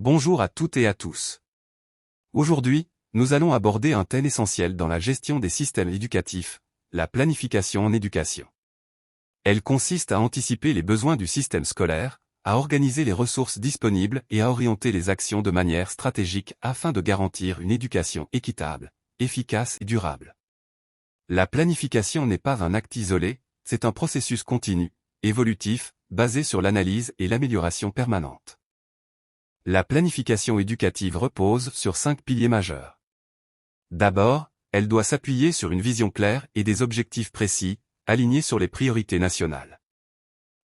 Bonjour à toutes et à tous. Aujourd'hui, nous allons aborder un thème essentiel dans la gestion des systèmes éducatifs, la planification en éducation. Elle consiste à anticiper les besoins du système scolaire, à organiser les ressources disponibles et à orienter les actions de manière stratégique afin de garantir une éducation équitable, efficace et durable. La planification n'est pas un acte isolé, c'est un processus continu, évolutif, basé sur l'analyse et l'amélioration permanente. La planification éducative repose sur 5 piliers majeurs. D'abord, elle doit s'appuyer sur une vision claire et des objectifs précis, alignés sur les priorités nationales.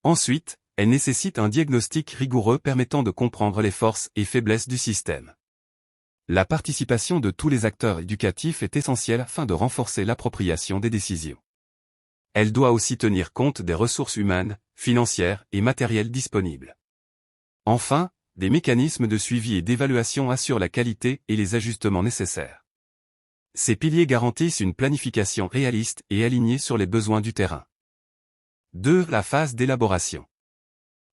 Ensuite, elle nécessite un diagnostic rigoureux permettant de comprendre les forces et faiblesses du système. La participation de tous les acteurs éducatifs est essentielle afin de renforcer l'appropriation des décisions. Elle doit aussi tenir compte des ressources humaines, financières et matérielles disponibles. Enfin, des mécanismes de suivi et d'évaluation assurent la qualité et les ajustements nécessaires. Ces piliers garantissent une planification réaliste et alignée sur les besoins du terrain. 2. La phase d'élaboration.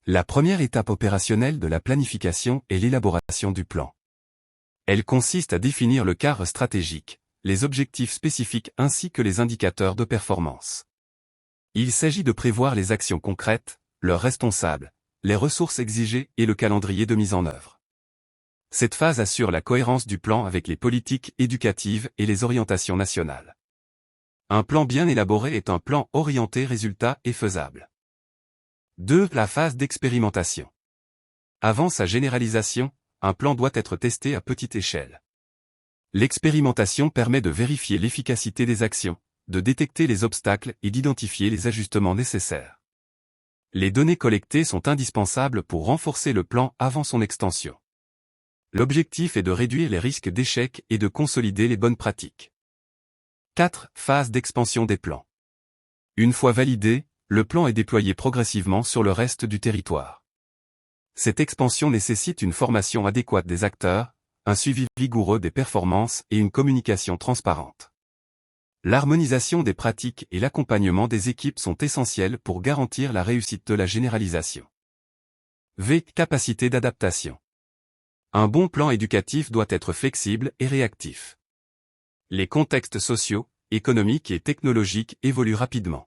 La première étape opérationnelle de la planification est l'élaboration du plan. Elle consiste à définir le cadre stratégique, les objectifs spécifiques ainsi que les indicateurs de performance. Il s'agit de prévoir les actions concrètes, leurs responsables, les ressources exigées et le calendrier de mise en œuvre. Cette phase assure la cohérence du plan avec les politiques éducatives et les orientations nationales. Un plan bien élaboré est un plan orienté résultat et faisable. 2. La phase d'expérimentation. Avant sa généralisation, un plan doit être testé à petite échelle. L'expérimentation permet de vérifier l'efficacité des actions, de détecter les obstacles et d'identifier les ajustements nécessaires. Les données collectées sont indispensables pour renforcer le plan avant son extension. L'objectif est de réduire les risques d'échec et de consolider les bonnes pratiques. 4. Phase d'expansion des plans. Une fois validé, le plan est déployé progressivement sur le reste du territoire. Cette expansion nécessite une formation adéquate des acteurs, un suivi rigoureux des performances et une communication transparente. L'harmonisation des pratiques et l'accompagnement des équipes sont essentiels pour garantir la réussite de la généralisation. V. Capacité d'adaptation. Un bon plan éducatif doit être flexible et réactif. Les contextes sociaux, économiques et technologiques évoluent rapidement.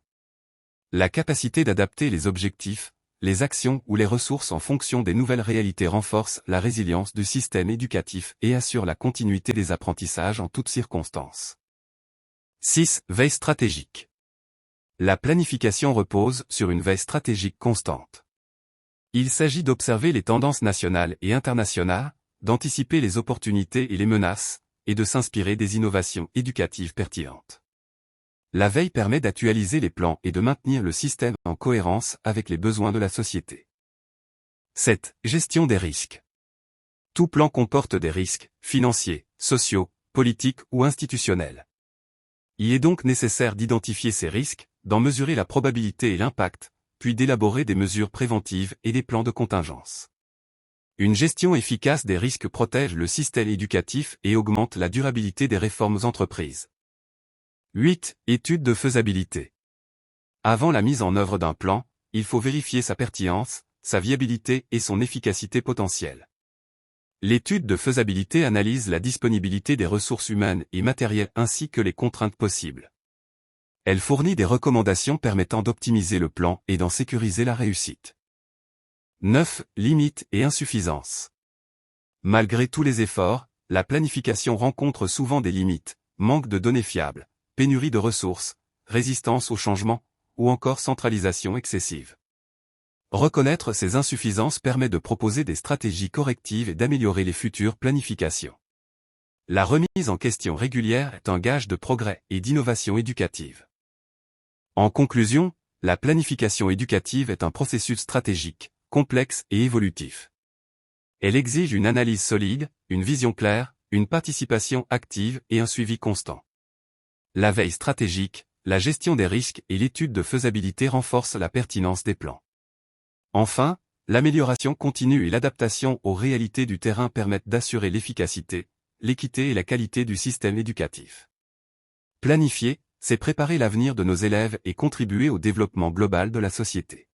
La capacité d'adapter les objectifs, les actions ou les ressources en fonction des nouvelles réalités renforce la résilience du système éducatif et assure la continuité des apprentissages en toutes circonstances. 6. Veille stratégique. La planification repose sur une veille stratégique constante. Il s'agit d'observer les tendances nationales et internationales, d'anticiper les opportunités et les menaces, et de s'inspirer des innovations éducatives pertinentes. La veille permet d'actualiser les plans et de maintenir le système en cohérence avec les besoins de la société. 7. Gestion des risques. Tout plan comporte des risques, financiers, sociaux, politiques ou institutionnels. Il est donc nécessaire d'identifier ces risques, d'en mesurer la probabilité et l'impact, puis d'élaborer des mesures préventives et des plans de contingence. Une gestion efficace des risques protège le système éducatif et augmente la durabilité des réformes entreprises. 8. Étude de faisabilité. Avant la mise en œuvre d'un plan, il faut vérifier sa pertinence, sa viabilité et son efficacité potentielle. L'étude de faisabilité analyse la disponibilité des ressources humaines et matérielles ainsi que les contraintes possibles. Elle fournit des recommandations permettant d'optimiser le plan et d'en sécuriser la réussite. 9. Limites et insuffisances. Malgré tous les efforts, la planification rencontre souvent des limites, manque de données fiables, pénurie de ressources, résistance au changement, ou encore centralisation excessive. Reconnaître ces insuffisances permet de proposer des stratégies correctives et d'améliorer les futures planifications. La remise en question régulière est un gage de progrès et d'innovation éducative. En conclusion, la planification éducative est un processus stratégique, complexe et évolutif. Elle exige une analyse solide, une vision claire, une participation active et un suivi constant. La veille stratégique, la gestion des risques et l'étude de faisabilité renforcent la pertinence des plans. Enfin, l'amélioration continue et l'adaptation aux réalités du terrain permettent d'assurer l'efficacité, l'équité et la qualité du système éducatif. Planifier, c'est préparer l'avenir de nos élèves et contribuer au développement global de la société.